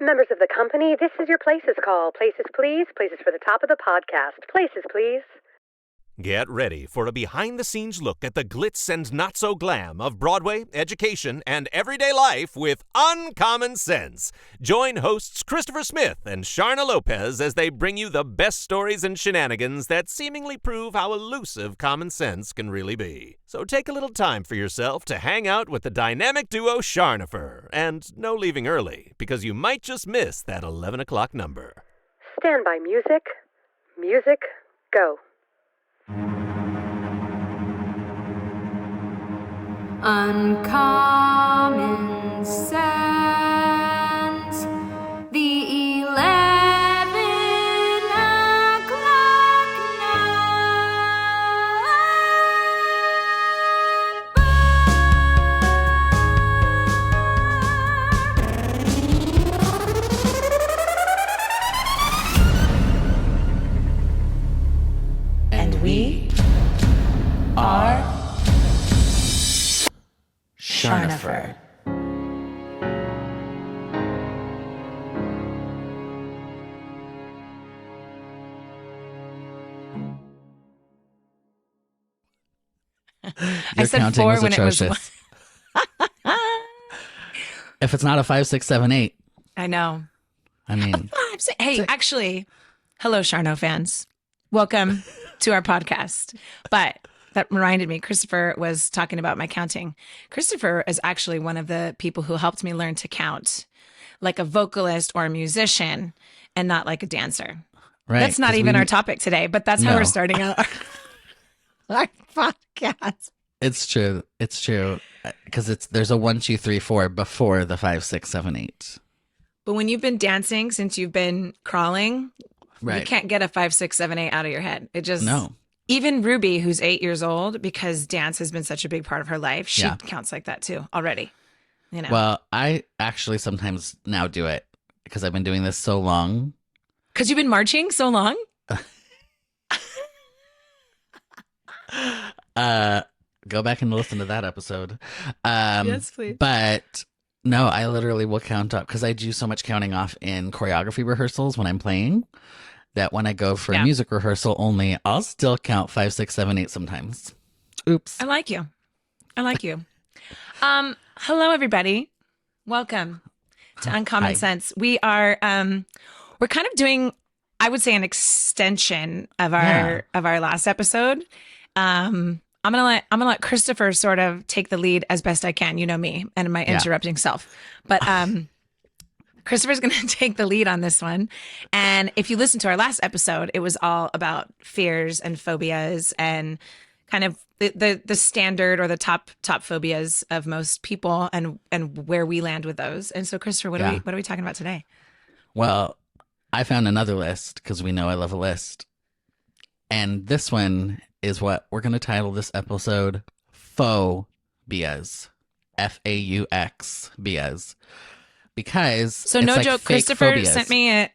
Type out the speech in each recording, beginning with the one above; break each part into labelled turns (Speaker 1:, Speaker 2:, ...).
Speaker 1: Members of the company, this is your Places call. Places, please. Places for the top of the podcast. Places, please.
Speaker 2: Get ready for a behind-the-scenes look at the glitz and not-so-glam of Broadway, education, and everyday life with Uncommon Sense. Join hosts Christopher Smith and Sharna Lopez as they bring you the best stories and shenanigans that seemingly prove how elusive common sense can really be. So take a little time for yourself to hang out with the dynamic duo Charnopher. And no leaving early, because you might just miss that 11 o'clock number.
Speaker 1: Stand by music. Music, go.
Speaker 3: Uncommon sense, the 11 o'clock number. And we are Charnopher.
Speaker 4: I said 4 when atrocious. It was 1.
Speaker 5: If it's not a 5, 6, 7, 8.
Speaker 4: I know.
Speaker 5: I mean.
Speaker 4: Hey, actually, hello, Charno fans. Welcome to our podcast. But that reminded me, Christopher was talking about my counting. Christopher is actually one of the people who helped me learn to count like a vocalist or a musician and not like a dancer.
Speaker 5: Right.
Speaker 4: That's not even our topic today, but that's how we're starting out our podcast.
Speaker 5: It's true. It's true. Because there's a 1, 2, 3, 4 before the 5, 6, 7, 8.
Speaker 4: But when you've been dancing since you've been crawling, you can't get a 5, 6, 7, 8 out of your head. It just
Speaker 5: no.
Speaker 4: Even Ruby, who's 8 years old, because dance has been such a big part of her life, she counts like that too already. You know.
Speaker 5: Well, I actually sometimes now do it because I've been doing this so long.
Speaker 4: Because you've been marching so long?
Speaker 5: Go back and listen to that episode.
Speaker 4: Yes, please.
Speaker 5: But no, I literally will count up because I do so much counting off in choreography rehearsals when I'm playing. That when I go for a music rehearsal only, I'll still count 5, 6, 7, 8 sometimes. Oops.
Speaker 4: I like you. Hello, everybody. Welcome to Uncommon Sense. We are we're kind of doing, I would say, an extension of our last episode. I'm gonna let Christopher sort of take the lead as best I can. You know me and my interrupting self, but Christopher's going to take the lead on this one. And if you listen to our last episode, it was all about fears and phobias and kind of the standard or the top phobias of most people and where we land with those. And so, Christopher, what are we talking about today?
Speaker 5: Well, I found another list because we know I love a list. And this one is what we're going to title this episode, Faux-bias. Faux Because
Speaker 4: so no joke, Christopher phobias. Sent me I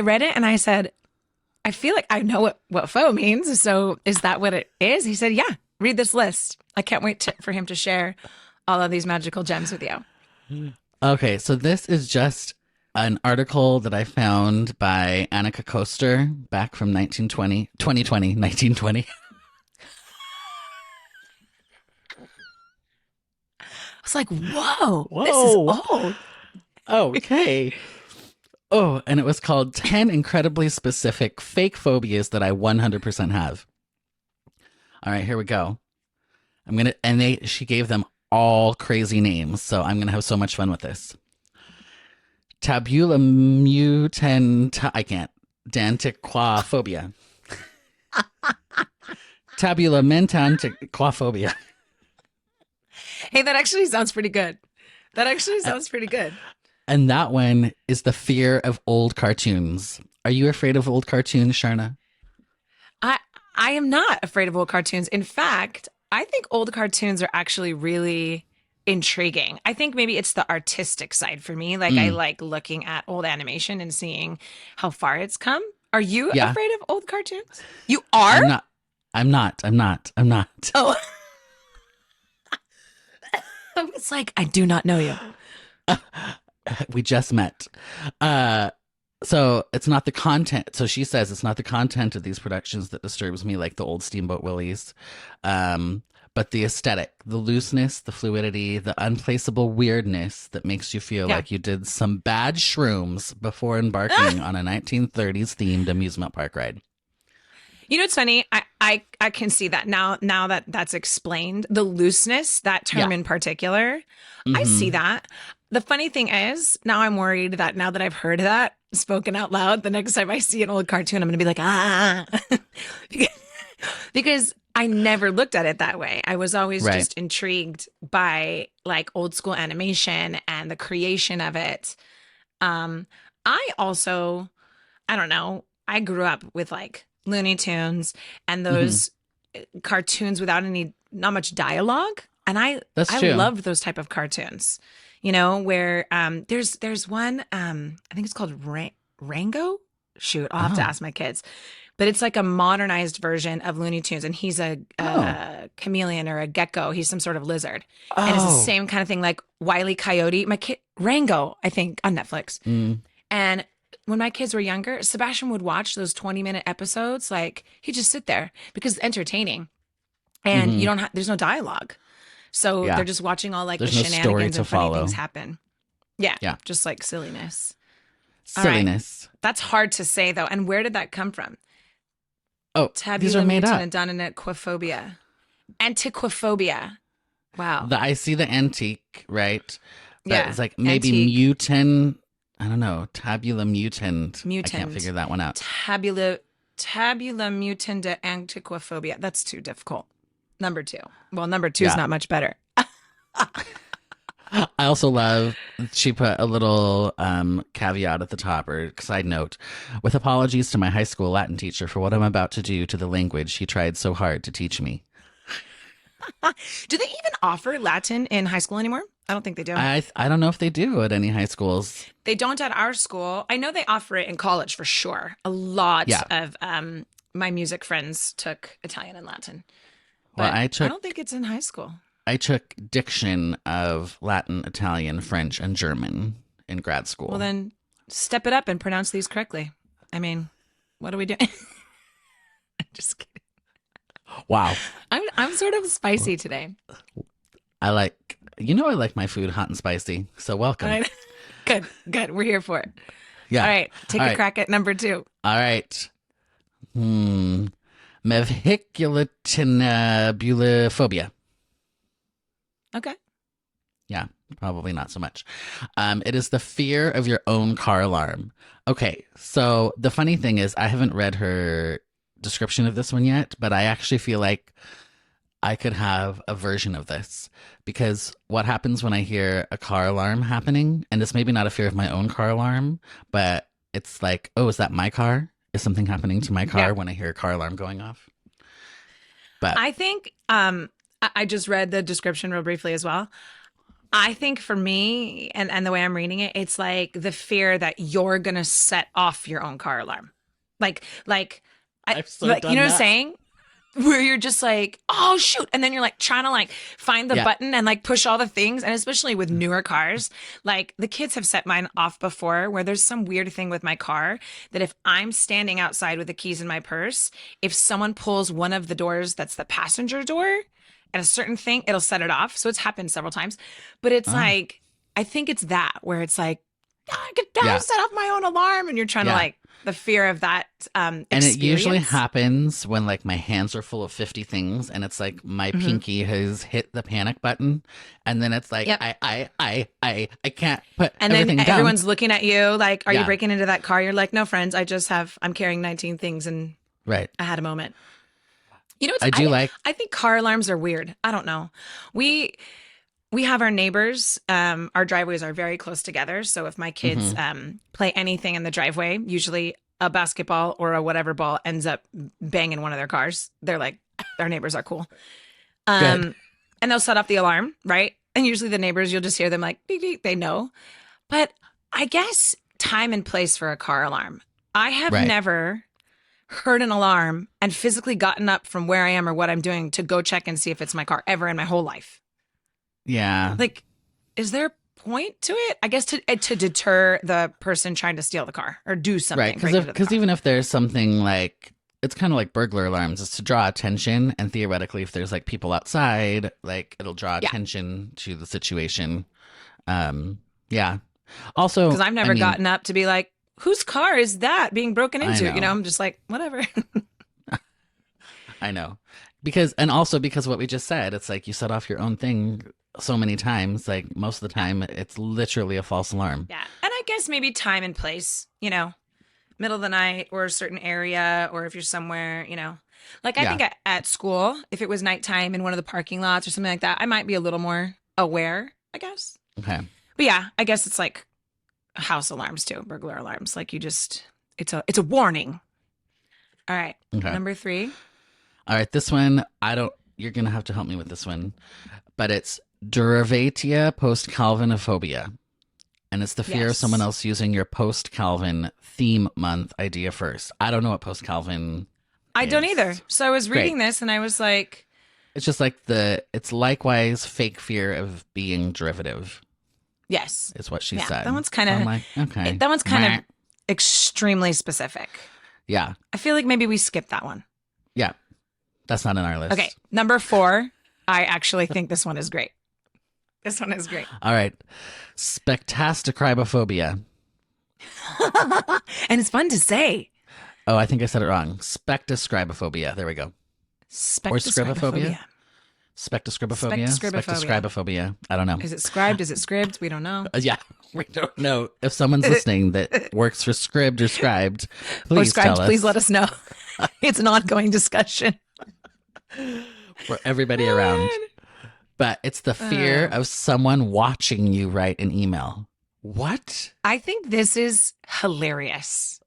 Speaker 4: read it and I said, I feel like I know what faux means. So is that what it is? He said, yeah, read this list. I can't wait for him to share all of these magical gems with you.
Speaker 5: Okay, so this is just an article that I found by Annika Koster back from 1920.
Speaker 4: I was like, whoa, this is old.
Speaker 5: Okay. Oh, and it was called 10 incredibly specific fake phobias that I 100% have. All right, here we go. She gave them all crazy names, so I'm going to have so much fun with this. Dantiquaphobia. Tabulamentantiquaphobia.
Speaker 4: Hey, that actually sounds pretty good.
Speaker 5: And that one is the fear of old cartoons. Are you afraid of old cartoons, Sharna?
Speaker 4: I am not afraid of old cartoons. In fact, I think old cartoons are actually really intriguing. I think maybe it's the artistic side for me. Like I like looking at old animation and seeing how far it's come. Are you afraid of old cartoons? You are?
Speaker 5: I'm not.
Speaker 4: Oh. I was like, I do not know you.
Speaker 5: We just met. So it's not the content. So she says it's not the content of these productions that disturbs me, like the old Steamboat Willies, but the aesthetic, the looseness, the fluidity, the unplaceable weirdness that makes you feel like you did some bad shrooms before embarking on a 1930s themed amusement park ride.
Speaker 4: You know, it's funny. I can see that now that that's explained. The looseness, that term in particular, I see that. The funny thing is, now I'm worried that now that I've heard that spoken out loud, the next time I see an old cartoon, I'm going to be like, because I never looked at it that way. I was always just intrigued by like old school animation and the creation of it. I don't know, I grew up with like Looney Tunes and those cartoons without not much dialogue. And I loved those type of cartoons, you know, where there's one, I think it's called Rango. Shoot, I'll have to ask my kids. But it's like a modernized version of Looney Tunes. And he's a chameleon or a gecko. He's some sort of lizard. And it's the same kind of thing like Wile E. Coyote. My kid, Rango, I think, on Netflix. And when my kids were younger, Sebastian would watch those 20-minute episodes. Like, he'd just sit there because it's entertaining. And there's no dialogue. So they're just watching all like
Speaker 5: there's
Speaker 4: the
Speaker 5: no
Speaker 4: shenanigans and funny
Speaker 5: follow.
Speaker 4: things happen. Yeah. Just like silliness.
Speaker 5: Silliness.
Speaker 4: Right. That's hard to say though. And where did that come from?
Speaker 5: Oh, these are made up.
Speaker 4: And Antiquophobia. Antiquophobia. Wow.
Speaker 5: I see the antique, right? But it's like maybe
Speaker 4: antique.
Speaker 5: mutant. I don't know. Tabula mutant. I can't figure that one out.
Speaker 4: Tabula mutanda antiquophobia. That's too difficult. Number 2. Well, number 2 is not much better.
Speaker 5: I also love, she put a little caveat at the top, or side note, with apologies to my high school Latin teacher for what I'm about to do to the language he tried so hard to teach me.
Speaker 4: Do they even offer Latin in high school anymore? I don't think they do.
Speaker 5: I don't know if they do at any high schools.
Speaker 4: They don't at our school. I know they offer it in college for sure. A lot of my music friends took Italian and Latin. But I don't think it's in high school.
Speaker 5: I took diction of Latin, Italian, French, and German in grad school.
Speaker 4: Well, then step it up and pronounce these correctly. I mean, what are we doing? Just kidding.
Speaker 5: Wow.
Speaker 4: I'm sort of spicy today.
Speaker 5: I like my food hot and spicy. So welcome.
Speaker 4: Good. We're here for it.
Speaker 5: Yeah.
Speaker 4: All right. Take a crack at number 2.
Speaker 5: All right. Vehiculotinabulophonia.
Speaker 4: Okay.
Speaker 5: Yeah, probably not so much. It is the fear of your own car alarm. Okay, so the funny thing is I haven't read her description of this one yet, but I actually feel like I could have a version of this, because what happens when I hear a car alarm happening, and it's maybe not a fear of my own car alarm, but it's like, oh, is that my car? Is something happening to my car when I hear a car alarm going off? But
Speaker 4: I think I just read the description real briefly as well. I think for me, and the way I'm reading it, it's like the fear that you're going to set off your own car alarm.
Speaker 5: I've so
Speaker 4: like,
Speaker 5: done
Speaker 4: you know what
Speaker 5: that.
Speaker 4: I'm saying? Where you're just like, oh, shoot. And then you're like trying to like find the button and like push all the things. And especially with newer cars, like the kids have set mine off before, where there's some weird thing with my car that if I'm standing outside with the keys in my purse, if someone pulls one of the doors that's the passenger door at a certain thing, it'll set it off. So it's happened several times. But it's like, I think it's that where it's like, I could set off my own alarm. And you're trying to like, the fear of that
Speaker 5: and it usually happens when like my hands are full of 50 things and it's like my pinky has hit the panic button, and then it's like I can't put
Speaker 4: and
Speaker 5: everything
Speaker 4: then
Speaker 5: down.
Speaker 4: Everyone's looking at you like, are you breaking into that car? You're like, no, friends, I'm carrying 19 things and I had a moment. You know what? I think car alarms are weird. I don't know. We have our neighbors. Our driveways are very close together. So if my kids play anything in the driveway, usually a basketball or a whatever ball ends up banging one of their cars, they're like, our neighbors are cool. And they'll set off the alarm, right? And usually the neighbors, you'll just hear them like, beep, beep, they know. But I guess time and place for a car alarm. I have never heard an alarm and physically gotten up from where I am or what I'm doing to go check and see if it's my car ever in my whole life.
Speaker 5: Yeah.
Speaker 4: Like, is there point to it, I guess, to deter the person trying to steal the car or do something.
Speaker 5: Right,
Speaker 4: break into the
Speaker 5: because
Speaker 4: car.
Speaker 5: even if there's something like, it's kind of like burglar alarms, it's to draw attention, and theoretically, if there's like people outside, like it'll draw attention to the situation. Yeah. Also,
Speaker 4: Because I've never gotten up to be like, whose car is that being broken
Speaker 5: I
Speaker 4: into?
Speaker 5: know.
Speaker 4: You know, I'm just like, whatever.
Speaker 5: I know. Because what we just said, it's like you set off your own thing so many times, like most of the time, it's literally a false alarm.
Speaker 4: Yeah. And I guess maybe time and place, you know, middle of the night or a certain area, or if you're somewhere, you know, like I think at school, if it was nighttime in one of the parking lots or something like that, I might be a little more aware, I guess.
Speaker 5: Okay.
Speaker 4: But yeah, I guess it's like house alarms too, burglar alarms. Like you just, it's a warning. All right.
Speaker 5: Okay.
Speaker 4: Number 3.
Speaker 5: All right. This one, you're going to have to help me with this one, but it's derivatia post-Calvinophobia. And it's the fear of someone else using your post-Calvin theme month idea first. I don't know what post-Calvin
Speaker 4: I don't
Speaker 5: is.
Speaker 4: either. So I was reading this and I was like,
Speaker 5: It's just like it's likewise fake fear of being derivative,
Speaker 4: yes.
Speaker 5: is what she
Speaker 4: Yeah,
Speaker 5: said.
Speaker 4: that one's kind of,
Speaker 5: I'm like, okay.
Speaker 4: that one's kind
Speaker 5: Meh.
Speaker 4: of extremely specific.
Speaker 5: Yeah.
Speaker 4: I feel like maybe we skipped that one.
Speaker 5: Yeah. That's not in our list.
Speaker 4: Okay. Number 4. I actually think this one is great. This one is great.
Speaker 5: All right. Spectasticribophobia.
Speaker 4: And it's fun to say.
Speaker 5: Oh, I think I said it wrong. Spectascribophobia. There we go.
Speaker 4: Spectascribophobia.
Speaker 5: Spectascribophobia?
Speaker 4: Spectascribophobia.
Speaker 5: Spectascribophobia. I don't know.
Speaker 4: Is it scribed? Is it scribed? We don't know.
Speaker 5: Yeah. We don't know. If someone's listening that works for Scribd or Scribed,
Speaker 4: Or
Speaker 5: please
Speaker 4: scribed,
Speaker 5: tell us.
Speaker 4: please let us know. It's an ongoing discussion.
Speaker 5: For everybody around. But it's the fear of someone watching you write an email. What?
Speaker 4: I think this is hilarious.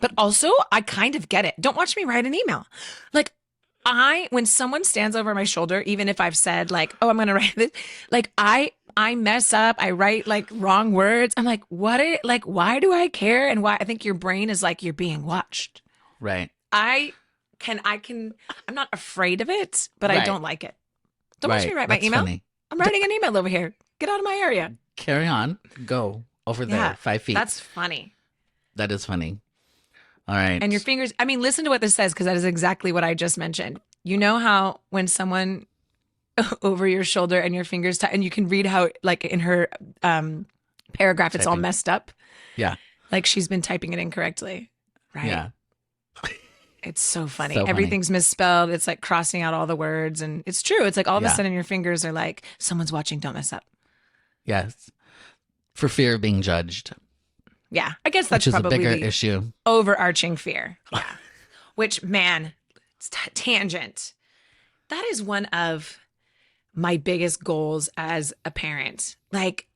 Speaker 4: But also, I kind of get it. Don't watch me write an email. Like, when someone stands over my shoulder, even if I've said like, oh, I'm going to write this, like I mess up, I write like wrong words. I'm like, why do I care? And why? I think your brain is like, you're being watched.
Speaker 5: Right.
Speaker 4: I'm not afraid of it, but I
Speaker 5: Right.
Speaker 4: don't like it. Don't watch me write my
Speaker 5: That's
Speaker 4: email.
Speaker 5: funny.
Speaker 4: I'm writing an email over here. Get out of my area.
Speaker 5: Carry on. Go over there.
Speaker 4: Yeah,
Speaker 5: 5 feet.
Speaker 4: That's funny.
Speaker 5: That is funny. All right.
Speaker 4: And your fingers, I mean, listen to what this says, because that is exactly what I just mentioned. You know how when someone over your shoulder and your fingers, and you can read how, like in her paragraph, it's all
Speaker 5: Typing.
Speaker 4: messed up.
Speaker 5: Yeah.
Speaker 4: Like she's been typing it incorrectly. Right.
Speaker 5: Yeah.
Speaker 4: It's so funny.
Speaker 5: So funny.
Speaker 4: Everything's misspelled. It's like crossing out all the words. And it's true. It's like all of a
Speaker 5: Yeah.
Speaker 4: sudden your fingers are like, someone's watching, don't mess up.
Speaker 5: Yes. For fear of being judged,
Speaker 4: Yeah. I guess that's
Speaker 5: which is a
Speaker 4: probably
Speaker 5: bigger
Speaker 4: the
Speaker 5: issue.
Speaker 4: overarching fear. Yeah. Which, man, it's tangent. That is one of my biggest goals as a parent. Like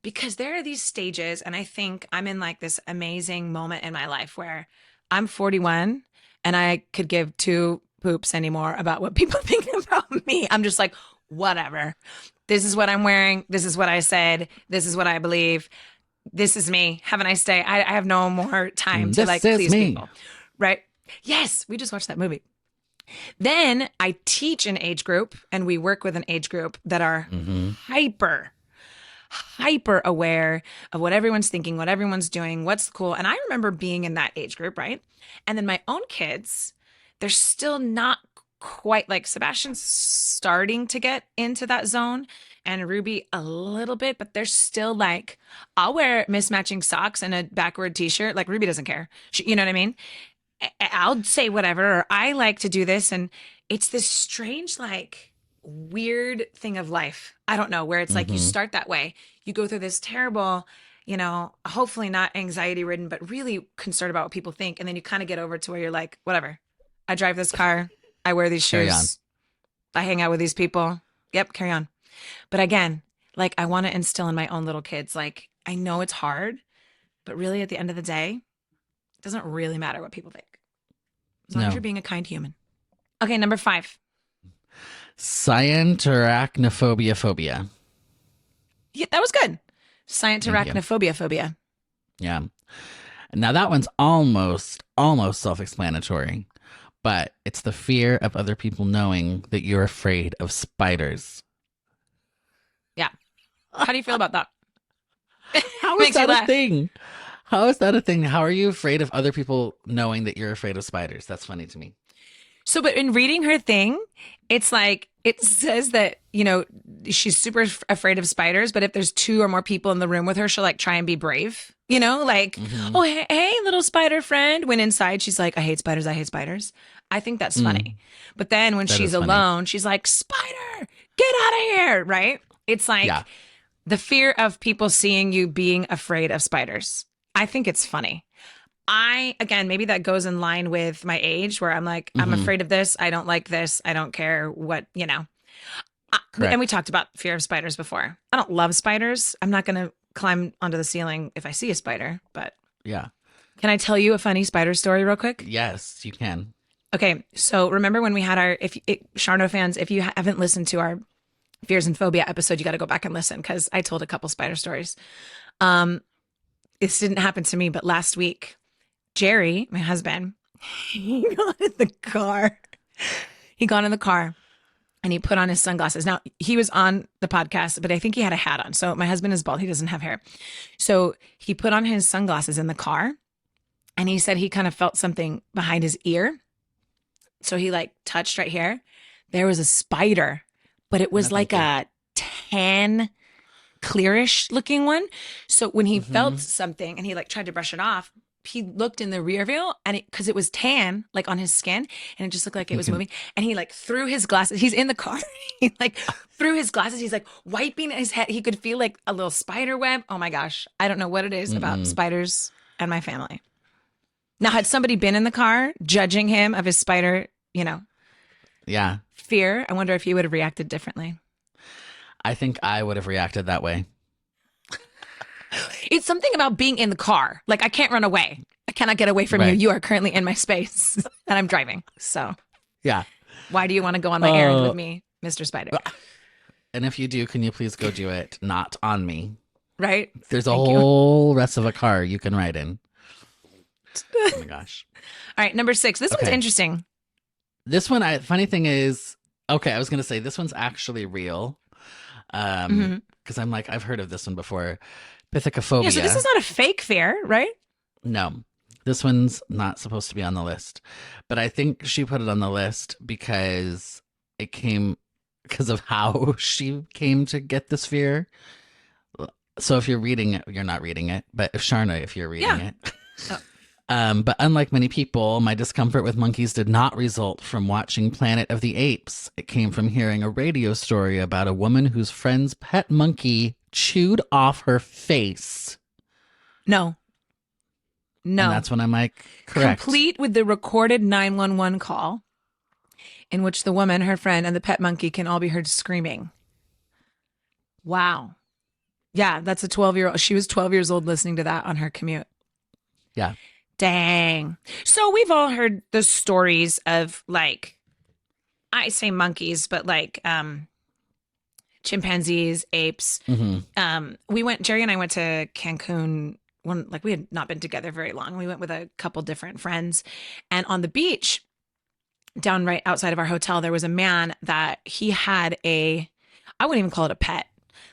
Speaker 4: because there are these stages, and I think I'm in like this amazing moment in my life where I'm 41 and I could give 2 poops anymore about what people think about me. I'm just like, whatever. This is what I'm wearing. This is what I said. This is what I believe. This is me. Have a nice day. I have no more time to
Speaker 5: This
Speaker 4: like
Speaker 5: is
Speaker 4: please
Speaker 5: me.
Speaker 4: people. Right? Yes, we just watched that movie. Then I teach an age group, and we work with an age group that are hyper aware of what everyone's thinking, what everyone's doing, what's cool. And I remember being in that age group, right? And then my own kids, they're still not quite, like Sebastian's starting to get into that zone, and Ruby a little bit, but they're still like, I'll wear mismatching socks and a backward t-shirt. Like Ruby doesn't care. You know what I mean? I'll say whatever, or I like to do this. And it's this strange, like weird thing of life. I don't know, where it's like you start that way. You go through this terrible, you know, hopefully not anxiety ridden, but really concerned about what people think. And then you kind of get over to where you're like, whatever. I drive this car. I wear these
Speaker 5: Carry
Speaker 4: shoes. I hang out with these people. Yep, carry on. But again, like I want to instill in my own little kids, like I know it's hard, but really at the end of the day, it doesn't really matter what people think. As long as
Speaker 5: No.
Speaker 4: you're being a kind human. Okay, number 5.
Speaker 5: Scientarachnophobia phobia.
Speaker 4: Yeah, that was good.
Speaker 5: Thank you.
Speaker 4: Scientarachnophobia phobia.
Speaker 5: Yeah. Now that one's almost self-explanatory, but it's the fear of other people knowing that you're afraid of spiders.
Speaker 4: Yeah. How do you feel about that?
Speaker 5: How is
Speaker 4: Makes you
Speaker 5: that a
Speaker 4: laugh.
Speaker 5: thing? How is that a thing? How are you afraid of other people knowing that you're afraid of spiders? That's funny to me.
Speaker 4: So, but in reading her thing, it's like, it says that, she's super afraid of spiders, but if there's 2 or more people in the room with her, she'll like try and be brave, like, oh, hey, little spider friend. When inside, she's like, I hate spiders. I hate spiders. I think that's funny. But then when
Speaker 5: That
Speaker 4: she's
Speaker 5: is funny.
Speaker 4: alone, she's like, spider, get out of here. Right. It's like the fear of people seeing you being afraid of spiders. I think it's funny. Again, maybe that goes in line with my age where I'm like, I'm afraid of this. I don't like this. I don't care what,
Speaker 5: Correct.
Speaker 4: And we talked about fear of spiders before. I don't love spiders. I'm not going to climb onto the ceiling if I see a spider, but
Speaker 5: Yeah.
Speaker 4: can I tell you a funny spider story real quick?
Speaker 5: Yes, you can.
Speaker 4: Okay. So remember when we had Charno fans, if you haven't listened to our Fears and Phobia episode, you got to go back and listen because I told a couple spider stories. This didn't happen to me, but last week, Jerry, my husband, he got in the car. He got in the car and he put on his sunglasses. Now, he was on the podcast, but I think he had a hat on. So my husband is bald. He doesn't have hair. So he put on his sunglasses in the car and he said he kind of felt something behind his ear. So he like touched right here. There was a spider, but it was like a tan, clearish looking one. So when he felt something and he like tried to brush it off, he looked in the rear view and because it was tan, like on his skin, and it just looked like it was moving. And he like threw his glasses. He's in the car. He like threw his glasses. He's like wiping his head. He could feel like a little spider web. Oh my gosh. I don't know what it is about spiders and my family. Now, had somebody been in the car judging him of his spider,
Speaker 5: Yeah.
Speaker 4: fear, I wonder if he would have reacted differently.
Speaker 5: I think I would have reacted that way.
Speaker 4: It's something about being in the car. Like, I can't run away. I cannot get away from you.
Speaker 5: Right.
Speaker 4: You are currently in my space and I'm driving. So
Speaker 5: Yeah.
Speaker 4: why do you want to go on my errand with me, Mr. Spider?
Speaker 5: And if you do, can you please go do it not on me?
Speaker 4: Right?
Speaker 5: There's a
Speaker 4: Thank you.
Speaker 5: whole rest of a car you can ride in. Oh my gosh.
Speaker 4: All right, number 6. This one's
Speaker 5: Okay.
Speaker 4: interesting.
Speaker 5: This one, funny thing is, okay, I was going to say this one's actually real. Because I'm like, I've heard of this one before. Pithecophobia.
Speaker 4: Yeah, so this is not a fake fear, right?
Speaker 5: No, this one's not supposed to be on the list. But I think she put it on the list because it came because of how she came to get this fear. So if you're reading it, you're not reading it. But if Sharna, if you're reading it. But unlike many people, my discomfort with monkeys did not result from watching Planet of the Apes. It came from hearing a radio story about a woman whose friend's pet monkey chewed off her face.
Speaker 4: No.
Speaker 5: And that's when I'm like, correct.
Speaker 4: Complete with the recorded 911 call in which the woman, her friend, and the pet monkey can all be heard screaming. Wow. Yeah, that's a 12-year-old. She was 12 years old listening to that on her commute.
Speaker 5: Yeah.
Speaker 4: Dang. So we've all heard the stories of like, I say monkeys, but like chimpanzees, apes. Jerry and I went to Cancun we had not been together very long. We went with a couple different friends, and on the beach down right outside of our hotel, there was a man that he had I wouldn't even call it a pet.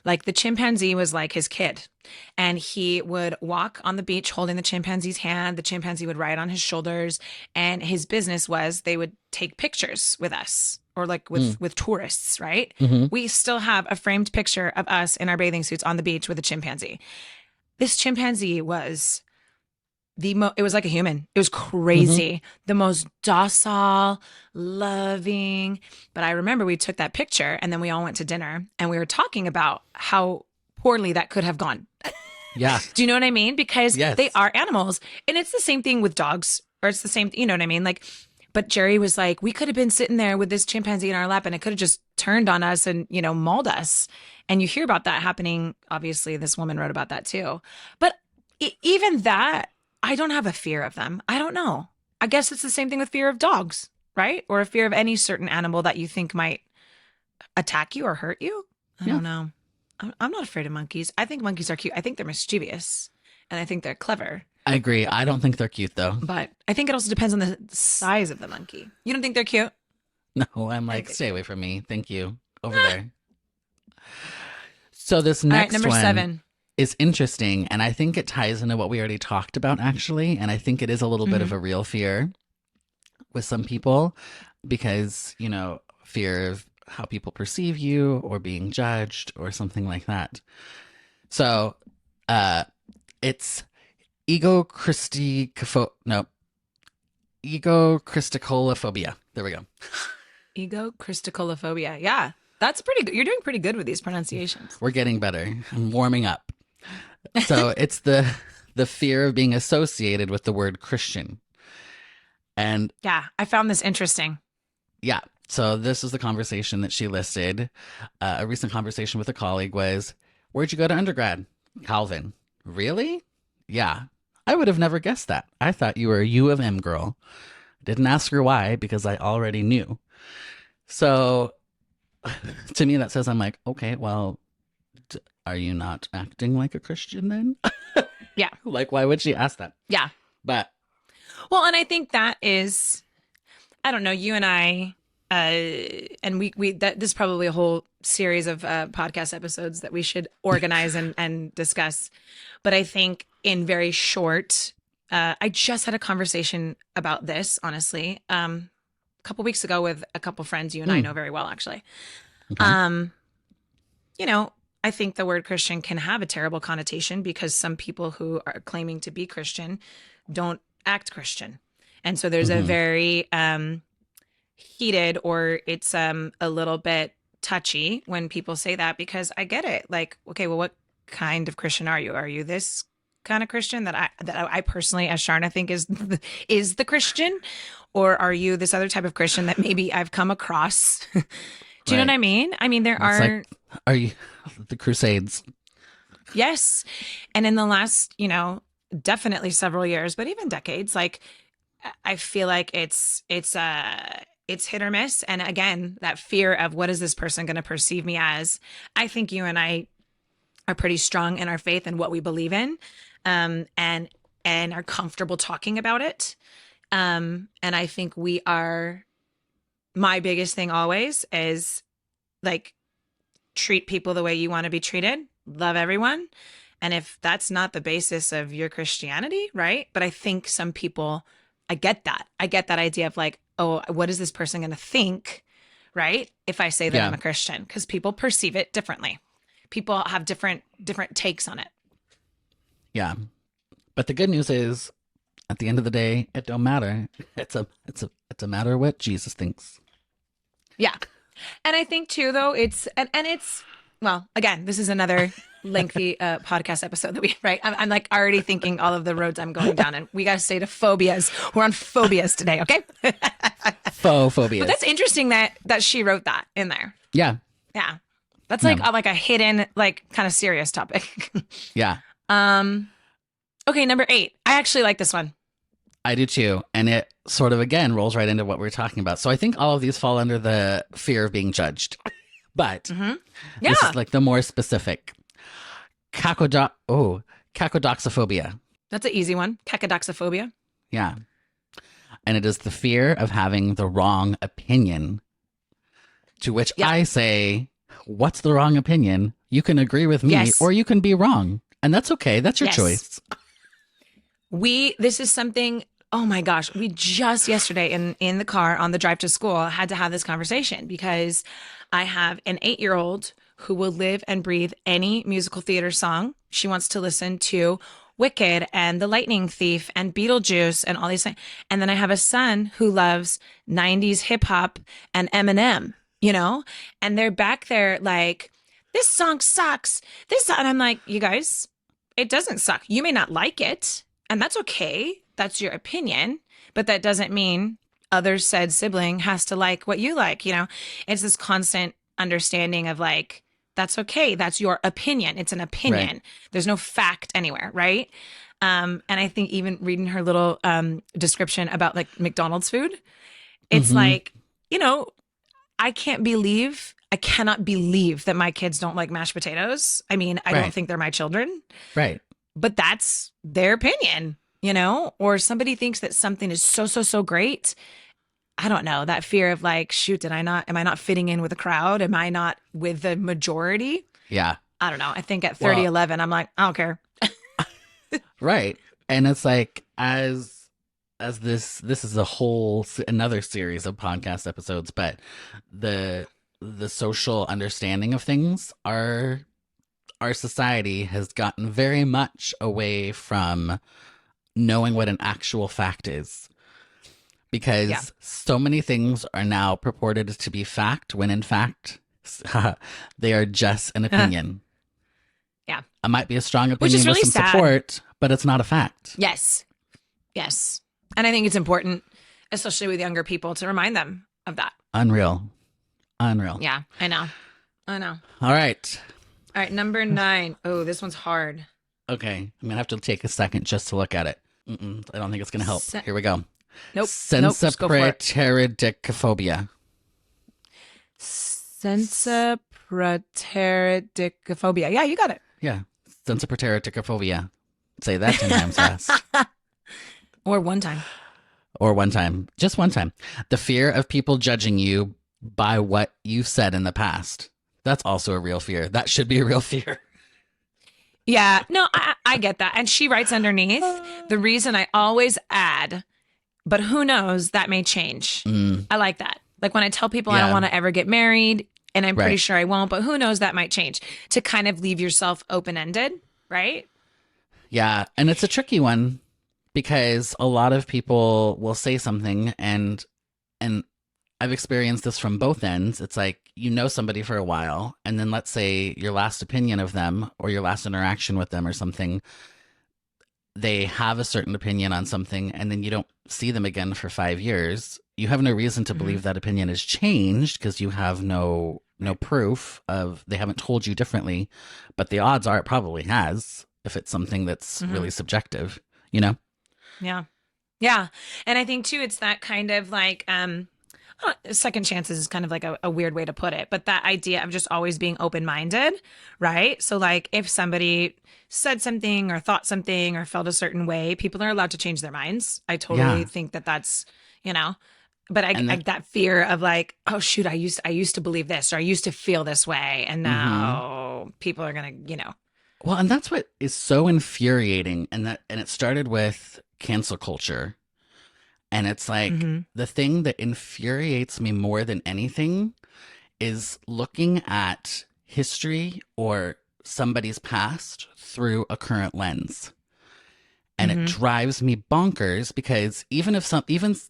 Speaker 4: Like the chimpanzee was like his kid, and he would walk on the beach holding the chimpanzee's hand. The chimpanzee would ride on his shoulders, and his business was they would take pictures with us or like with tourists, right? We still have a framed picture of us in our bathing suits on the beach with a chimpanzee. This chimpanzee was it was like a human. It was crazy. The most docile, loving. But I remember we took that picture and then we all went to dinner and we were talking about how poorly that could have gone.
Speaker 5: Yeah.
Speaker 4: Do you know what I mean? Because
Speaker 5: Yes.
Speaker 4: they are animals. And it's the same thing with dogs, or it's the same, you know what I mean? Like, but Jerry was like, we could have been sitting there with this chimpanzee in our lap and it could have just turned on us and, mauled us. And you hear about that happening. Obviously, this woman wrote about that too. But even that, I don't have a fear of them. I don't know. I guess it's the same thing with fear of dogs, right? Or a fear of any certain animal that you think might attack you or hurt you. I don't know. I'm not afraid of monkeys. I think monkeys are cute. I think they're mischievous and I think they're clever.
Speaker 5: I agree. I don't think they're cute though.
Speaker 4: But I think it also depends on the size of the monkey. You don't think they're cute?
Speaker 5: No, I'm like, stay away from me. Thank you. Over there. So this
Speaker 4: All right,
Speaker 5: next
Speaker 4: number
Speaker 5: one
Speaker 4: 7.
Speaker 5: is interesting, and I think it ties into what we already talked about, actually. And I think it is a little bit of a real fear with some people because, fear of how people perceive you or being judged or something like that. So it's egocristolophobia. There we go.
Speaker 4: Egocristolophobia. Yeah, that's pretty good. You're doing pretty good with these pronunciations.
Speaker 5: We're getting better. I'm warming up. So it's the fear of being associated with the word Christian. And
Speaker 4: yeah, I found this interesting.
Speaker 5: Yeah. So this is the conversation that she listed. A recent conversation with a colleague was, where'd you go to undergrad? Calvin. Really? Yeah. I would have never guessed that. I thought you were a U of M girl. Didn't ask her why because I already knew. So to me, that says, I'm like, okay, well, are you not acting like a Christian then?
Speaker 4: Yeah.
Speaker 5: Like, why would she ask that?
Speaker 4: Yeah.
Speaker 5: But.
Speaker 4: Well, and I think that is, I don't know, you and I, and this is probably a whole series of podcast episodes that we should organize and discuss. But I think in very short, I just had a conversation about this, honestly, a couple weeks ago with a couple friends you and I know very well, actually. Okay. I think the word Christian can have a terrible connotation because some people who are claiming to be Christian don't act Christian. And so there's a very heated, or it's a little bit touchy when people say that, because I get it. Like, okay, well, what kind of Christian are you? Are you this kind of Christian that I personally, as Charna, think is the Christian? Or are you this other type of Christian that maybe I've come across? Do you know what I mean? I mean,
Speaker 5: Are you the Crusades?
Speaker 4: Yes. And in the last, definitely several years, but even decades, like, I feel like it's hit or miss. And again, that fear of what is this person going to perceive me as? I think you and I are pretty strong in our faith and what we believe in, and are comfortable talking about it. And I think my biggest thing always is like, treat people the way you want to be treated, love everyone. And if that's not the basis of your Christianity, right? But I think some people, I get that idea of like, oh, what is this person going to think, right? If I say that I'm a Christian, because people perceive it differently. People have different takes on it. Yeah.
Speaker 5: But the good news is, at the end of the day, it don't matter. It's a matter of what Jesus thinks.
Speaker 4: Yeah. And I think too, though, it's well, again, this is another lengthy podcast episode that right? I'm like already thinking all of the roads I'm going down, and we got to stay to phobias. We're on phobias today, okay?
Speaker 5: Phobias.
Speaker 4: But that's interesting that she wrote that in there.
Speaker 5: Yeah.
Speaker 4: Yeah. That's like a hidden, like, kind of serious topic.
Speaker 5: Yeah.
Speaker 4: Okay, number 8. I actually like this one.
Speaker 5: I do too. And it sort of, again, rolls right into what we're talking about. So I think all of these fall under the fear of being judged. But this is like the more specific. Cacodoxophobia.
Speaker 4: That's an easy one. Cacodoxophobia.
Speaker 5: Yeah. And it is the fear of having the wrong opinion. To which I say, what's the wrong opinion? You can agree with me or you can be wrong. And that's okay. That's your choice.
Speaker 4: This is something, oh my gosh, we just yesterday in the car on the drive to school had to have this conversation because I have an 8-year-old who will live and breathe any musical theater song. She wants to listen to Wicked and The Lightning Thief and Beetlejuice and all these things. And then I have a son who loves 90s hip hop and Eminem, and they're back there like, this song sucks. And I'm like, you guys, it doesn't suck. You may not like it, and that's okay. That's your opinion, but that doesn't mean other said sibling has to like what you like. It's this constant understanding of like, that's okay. That's your opinion. It's an opinion. Right. There's no fact anywhere. Right. And I think even reading her little description about like McDonald's food, it's like, I cannot believe that my kids don't like mashed potatoes. I mean, I don't think they're my children. Right. But that's their opinion, or somebody thinks that something is so great. I don't know, that fear of like, shoot, am I not fitting in with the crowd? Am I not with the majority?
Speaker 5: Yeah.
Speaker 4: I don't know. I think at 3011, I'm like, I don't care.
Speaker 5: Right. And it's like, as this is another series of podcast episodes, but the social understanding of things, our society has gotten very much away from knowing what an actual fact is, because so many things are now purported to be fact when in fact they are just an opinion.
Speaker 4: Yeah.
Speaker 5: It might be a strong
Speaker 4: Which
Speaker 5: opinion
Speaker 4: is really
Speaker 5: with some
Speaker 4: sad.
Speaker 5: support, but it's not a fact.
Speaker 4: Yes. And I think it's important, especially with younger people, to remind them of that.
Speaker 5: Unreal.
Speaker 4: Yeah, I know.
Speaker 5: All right.
Speaker 4: Number 9. Oh, this one's hard.
Speaker 5: Okay. I'm going to have to take a second just to look at it. I don't think it's going to help. Here we go.
Speaker 4: Nope. Just go for it.
Speaker 5: Sensopreteridicophobia.
Speaker 4: Sensopreteridicophobia. Yeah, you got it.
Speaker 5: Yeah. Sensopreteridicophobia. Say that 10 times fast.
Speaker 4: Or one time.
Speaker 5: Just one time. The fear of people judging you by what you've said in the past. That's also a real fear. That should be a real fear.
Speaker 4: Yeah, no, I get that. And she writes underneath, the reason I always add, but who knows, that may change. I like that. Like when I tell people I don't want to ever get married, and I'm pretty sure I won't, but who knows, that might change. To kind of leave yourself open-ended, right?
Speaker 5: Yeah, and it's a tricky one because a lot of people will say something, and I've experienced this from both ends. It's like, you know somebody for a while, and then let's say your last opinion of them or your last interaction with them or something, they have a certain opinion on something, and then you don't see them again for 5 years. You have no reason to believe that opinion has changed because you have no proof of, they haven't told you differently, but the odds are it probably has, if it's something that's really subjective, you know?
Speaker 4: Yeah. And I think too, it's that kind of like, second chances is kind of like a weird way to put it, but that idea of just always being open-minded, right? So like if somebody said something or thought something or felt a certain way, people are allowed to change their minds. I totally think that's, but that fear of like, oh shoot, I used to believe this, or I used to feel this way, and now people are gonna,
Speaker 5: Well, and that's what is so infuriating, and it started with cancel culture. And it's like, the thing that infuriates me more than anything is looking at history or somebody's past through a current lens. And it drives me bonkers because even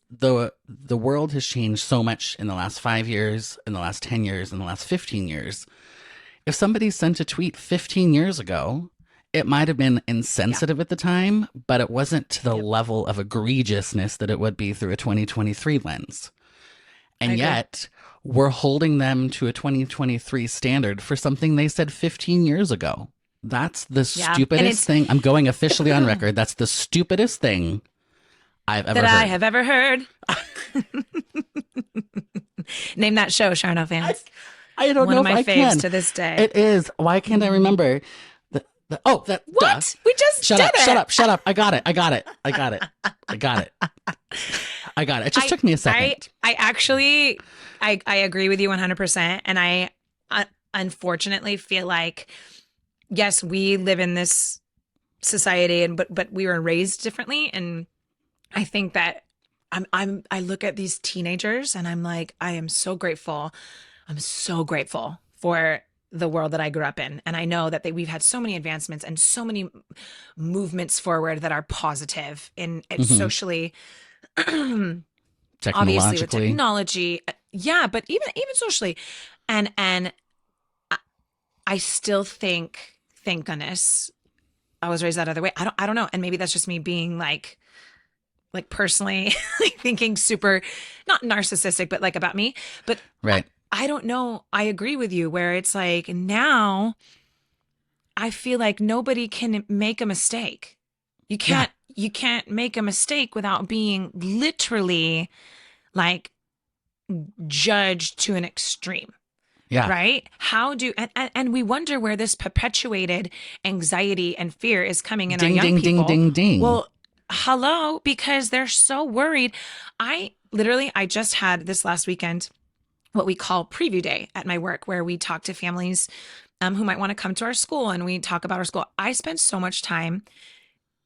Speaker 5: though the world has changed so much in the last 5 years, in the last 10 years, in the last 15 years, if somebody sent a tweet 15 years ago, it might have been insensitive at the time, but it wasn't to the level of egregiousness that it would be through a 2023 lens. And yet, we're holding them to a 2023 standard for something they said 15 years ago. That's the stupidest thing. I'm going officially on record. That's the stupidest thing I've ever heard.
Speaker 4: I have ever heard. Name that show, Charno fans.
Speaker 5: I don't know if I can.
Speaker 4: One of my faves to this day.
Speaker 5: It is. Why can't I remember?
Speaker 4: What?
Speaker 5: Duh.
Speaker 4: We just
Speaker 5: shut
Speaker 4: did
Speaker 5: up,
Speaker 4: it.
Speaker 5: Shut up. I got it. It just took me a second.
Speaker 4: I agree with you 100%. And I unfortunately feel like, yes, we live in this society, but we were raised differently. And I think that I look at these teenagers and I'm like, I am so grateful. I'm so grateful for the world that I grew up in. And I know that we've had so many advancements and so many movements forward that are positive in socially, obviously with technology. Yeah. But even socially, and I still think, thank goodness, I was raised that other way. I don't know. And maybe that's just me being like personally thinking super, not narcissistic, but like about me, but
Speaker 5: right.
Speaker 4: I don't know. I agree with you where it's like now I feel like nobody can make a mistake. You can't make a mistake without being literally like judged to an extreme.
Speaker 5: Yeah.
Speaker 4: Right. And we wonder where this perpetuated anxiety and fear is coming in our young people.
Speaker 5: Ding.
Speaker 4: Well, hello, because they're so worried. I just had this last weekend what we call preview day at my work, where we talk to families who might want to come to our school and we talk about our school. I spend so much time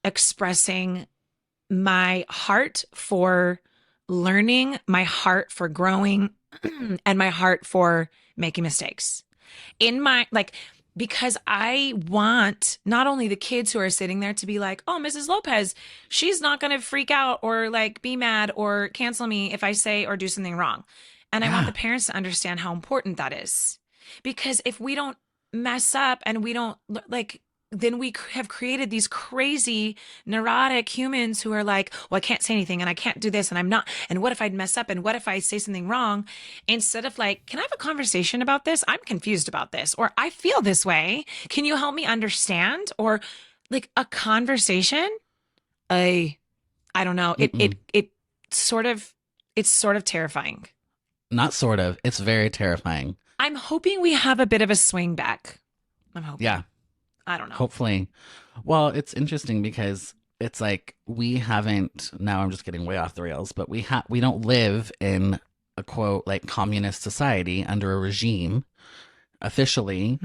Speaker 4: expressing my heart for learning, my heart for growing, and my heart for making mistakes. Because I want not only the kids who are sitting there to be like, oh, Mrs. Lopez, she's not going to freak out or like be mad or cancel me if I say or do something wrong. And I want the parents to understand how important that is. Because if we don't mess up and we don't then we have created these crazy neurotic humans who are like, well, I can't say anything and I can't do this and I'm not. And what if I'd mess up? And what if I say something wrong? Instead of like, can I have a conversation about this? I'm confused about this, or I feel this way. Can you help me understand? Or like a conversation. I don't know. It's sort of terrifying.
Speaker 5: Not sort of. It's very terrifying.
Speaker 4: I'm hoping we have a bit of a swing back. I'm hoping.
Speaker 5: Yeah.
Speaker 4: I don't know.
Speaker 5: Hopefully. Well, it's interesting because it's like we haven't, now I'm just getting way off the rails, but we don't live in a quote like communist society under a regime officially,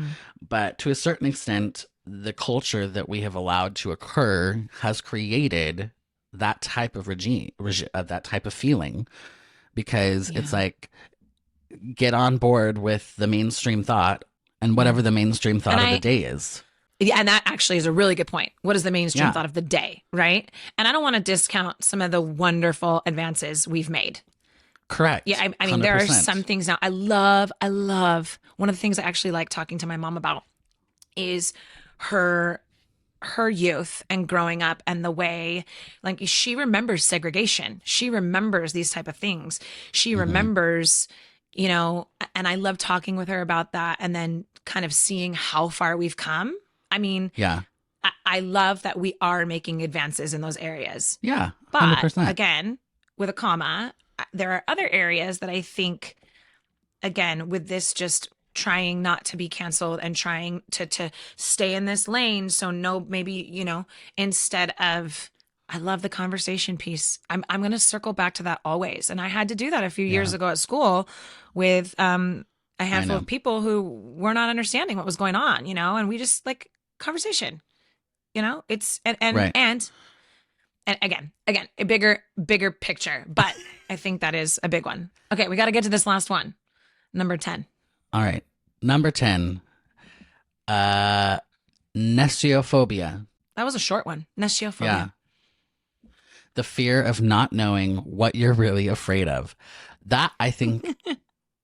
Speaker 5: but to a certain extent, the culture that we have allowed to occur has created that type of regime, that type of feeling, because it's like, get on board with the mainstream thought and whatever the mainstream thought of the day is.
Speaker 4: Yeah, and that actually is a really good point. What is the mainstream thought of the day, right? And I don't want to discount some of the wonderful advances we've made.
Speaker 5: Correct.
Speaker 4: Yeah, I mean, 100%. There are some things now. I love, one of the things I actually like talking to my mom about is her youth and growing up and the way, like, she remembers segregation. She remembers these type of things. She remembers, you know, and I love talking with her about that and then kind of seeing how far we've come. I mean, I love that we are making advances in those areas.
Speaker 5: Yeah,
Speaker 4: 100%. But again, with a comma, there are other areas that I think, again, with this just trying not to be canceled and trying to stay in this lane. So maybe, you know, instead of, I love the conversation piece. I'm going to circle back to that always. And I had to do that a few years ago at school with a handful of people who were not understanding what was going on, you know, and we just like conversation, you know, it's, and again, a bigger picture, but I think that is a big one. Okay. We got to get to this last one. Number 10.
Speaker 5: All right. Number 10, nesiophobia.
Speaker 4: That was a short one. Nesiophobia.
Speaker 5: Yeah. The fear of not knowing what you're really afraid of. That, I think,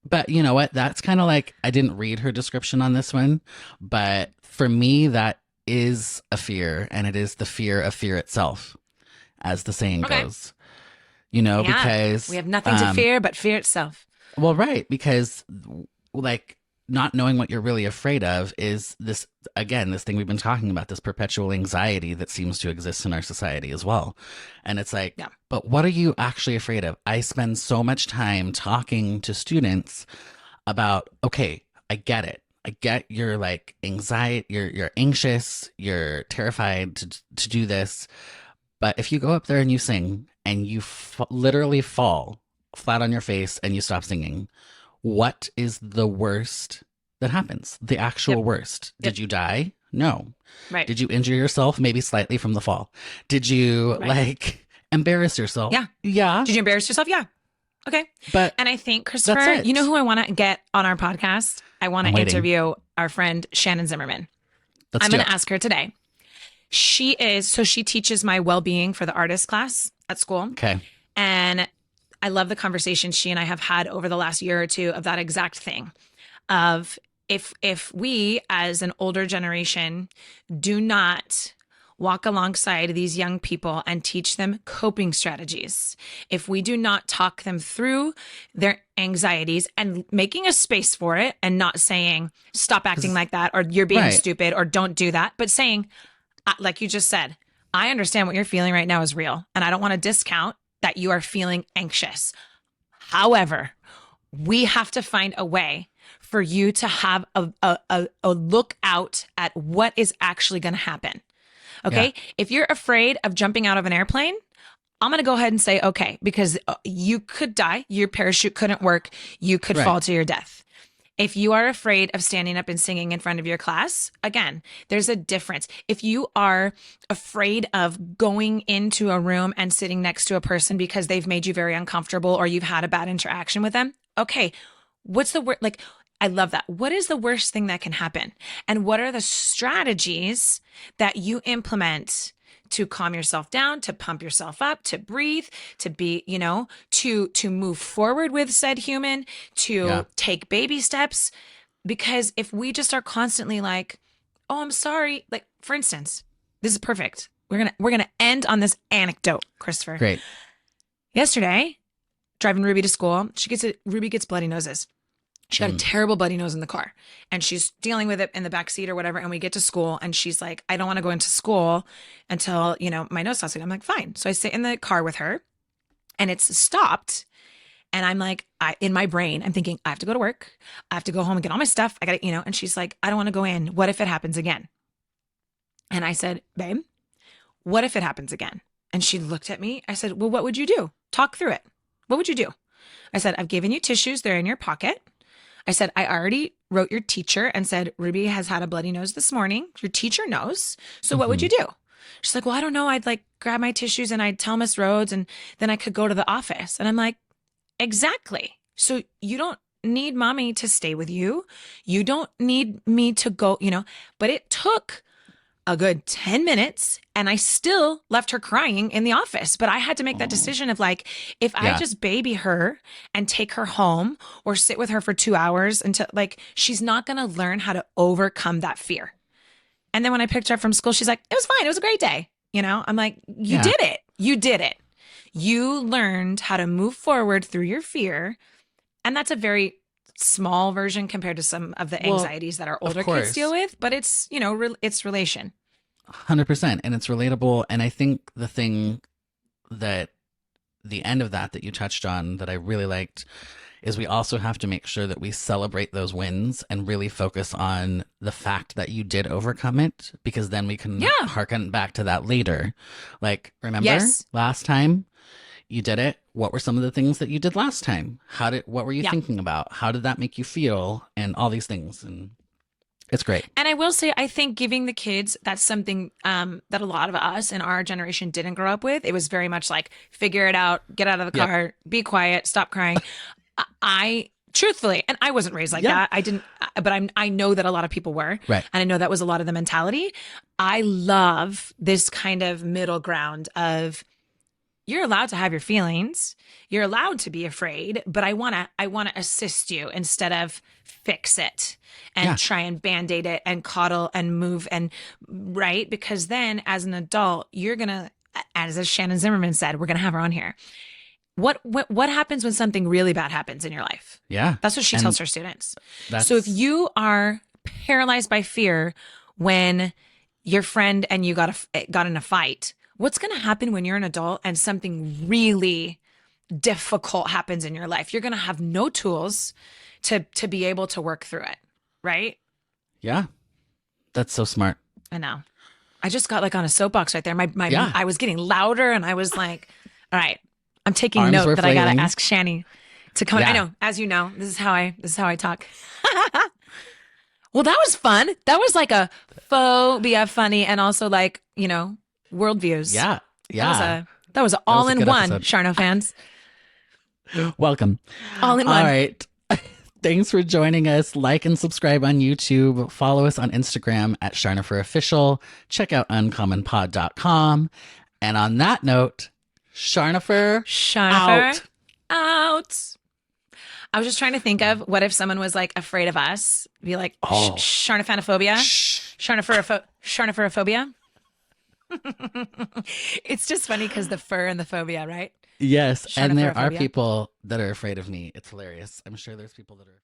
Speaker 5: but you know what? That's kind of like, I didn't read her description on this one, but for me, that is a fear, and it is the fear of fear itself, as the saying goes. You know, because
Speaker 4: we have nothing to fear but fear itself.
Speaker 5: Well, right, because like not knowing what you're really afraid of is this, again, this thing we've been talking about, this perpetual anxiety that seems to exist in our society as well. And it's like, but what are you actually afraid of? I spend so much time talking to students about, okay, I get it. I get you're like anxiety, you're anxious, you're terrified to do this. But if you go up there and you sing and you literally fall flat on your face and you stop singing, what is the worst that happens? The actual worst. Did you die? No.
Speaker 4: Right.
Speaker 5: Did you injure yourself? Maybe slightly from the fall. Did you like embarrass yourself?
Speaker 4: Yeah.
Speaker 5: Yeah.
Speaker 4: Did you embarrass yourself? Yeah. Okay.
Speaker 5: But
Speaker 4: and I think, Christopher, you know who I want to get on our podcast? I want to interview our friend Shannon Zimmerman. I'm going to ask her today. She teaches my well-being for the artist class at school.
Speaker 5: Okay.
Speaker 4: And I love the conversation she and I have had over the last year or two of that exact thing of if we as an older generation do not walk alongside these young people and teach them coping strategies, if we do not talk them through their anxieties and making a space for it and not saying, stop acting like that, or you're being stupid, or don't do that, but saying, like you just said, I understand what you're feeling right now is real. And I don't want to discount that you are feeling anxious. However, we have to find a way for you to have a look out at what is actually going to happen. Okay. Yeah. If you're afraid of jumping out of an airplane, I'm going to go ahead and say, okay, because you could die. Your parachute couldn't work. You could fall to your death. If you are afraid of standing up and singing in front of your class, again, there's a difference. If you are afraid of going into a room and sitting next to a person because they've made you very uncomfortable or you've had a bad interaction with them, okay, what's the word? Like, I love that. What is the worst thing that can happen? And what are the strategies that you implement to calm yourself down, to pump yourself up, to breathe, to be, to move forward with said human, to take baby steps? Because if we just are constantly like, oh, I'm sorry. Like, for instance, this is perfect. We're going to end on this anecdote, Christopher.
Speaker 5: Great.
Speaker 4: Yesterday, driving Ruby to school, Ruby gets bloody noses. She got a terrible bloody nose in the car and she's dealing with it in the back seat or whatever. And we get to school and she's like, I don't want to go into school until, my nose stops. I'm like, fine. So I sit in the car with her and it's stopped. And I'm like, in my brain, I'm thinking, I have to go to work. I have to go home and get all my stuff. I got to, and she's like, I don't want to go in. What if it happens again? And I said, babe, what if it happens again? And she looked at me. I said, well, what would you do? Talk through it. What would you do? I said, I've given you tissues. They're in your pocket. I said, I already wrote your teacher and said, Ruby has had a bloody nose this morning. Your teacher knows. So what would you do? She's like, well, I don't know. I'd like grab my tissues and I'd tell Miss Rhodes and then I could go to the office. And I'm like, exactly. So you don't need mommy to stay with you. You don't need me to go, but it took a good 10 minutes and I still left her crying in the office. But I had to make that decision of like, if I just baby her and take her home or sit with her for 2 hours until like, she's not going to learn how to overcome that fear. And then when I picked her up from school, she's like, it was fine. It was a great day. I'm like, you did it. You did it. You learned how to move forward through your fear. And that's a very small version compared to some of the anxieties that our older kids deal with, but it's, it's relation.
Speaker 5: 100%. And it's relatable. And I think the thing that the end of that you touched on that I really liked is we also have to make sure that we celebrate those wins and really focus on the fact that you did overcome it, because then we can harken back to that later. Like, remember last time you did it? What were some of the things that you did last time? What were you thinking about? How did that make you feel? And all these things. And it's great.
Speaker 4: And I will say, I think giving the kids, that's something that a lot of us in our generation didn't grow up with. It was very much like, figure it out, get out of the car, be quiet, stop crying. I truthfully, and I wasn't raised like that. I didn't, but I know that a lot of people were.
Speaker 5: Right.
Speaker 4: And I know that was a lot of the mentality. I love this kind of middle ground of, you're allowed to have your feelings. You're allowed to be afraid, but I want to assist you instead of fix it and try and band-aid it and coddle and move and right. Because then as an adult, you're going to, as Shannon Zimmerman said, we're going to have her on here. What happens when something really bad happens in your life?
Speaker 5: Yeah.
Speaker 4: That's what she tells her students. So if you are paralyzed by fear when your friend and you got in a fight, what's going to happen when you're an adult and something really difficult happens in your life? You're going to have no tools to be able to work through it, right?
Speaker 5: Yeah. That's so smart.
Speaker 4: I know. I just got like on a soapbox right there. I was getting louder and I was like, all right, I'm taking
Speaker 5: Arms
Speaker 4: note
Speaker 5: were
Speaker 4: that I got to
Speaker 5: flailing.
Speaker 4: ask Shani to come. I know, as you know, this is how I talk. Well, that was fun. That was like a phobia funny and also like, worldviews.
Speaker 5: Yeah. Yeah.
Speaker 4: That was all in
Speaker 5: good
Speaker 4: one,
Speaker 5: episode.
Speaker 4: Charno fans.
Speaker 5: Welcome.
Speaker 4: All in one.
Speaker 5: All right. Thanks for joining us. Like and subscribe on YouTube. Follow us on Instagram at Charnopher Official. Check out uncommonpod.com. And on that note, Charnopher
Speaker 4: out. I was just trying to think of what if someone was like afraid of us. Be like, Charnophanophobia. Charnopherophobia. It's just funny because the fur and the phobia, right?
Speaker 5: Yes. And there are
Speaker 4: Charnopherophobia.
Speaker 5: people that are afraid of me. It's hilarious. I'm sure there's people that are.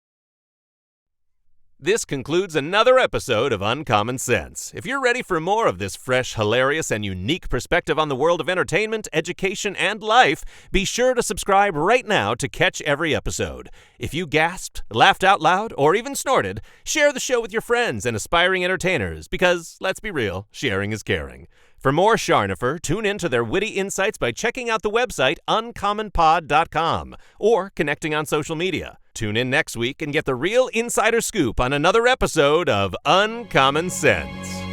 Speaker 2: This concludes another episode of Uncommon Sense. If you're ready for more of this fresh, hilarious, and unique perspective on the world of entertainment, education, and life, be sure to subscribe right now to catch every episode. If you gasped, laughed out loud, or even snorted, share the show with your friends and aspiring entertainers because, let's be real, sharing is caring. For more Charnopher, tune in to their witty insights by checking out the website uncommonpod.com or connecting on social media. Tune in next week and get the real insider scoop on another episode of Uncommon Sense.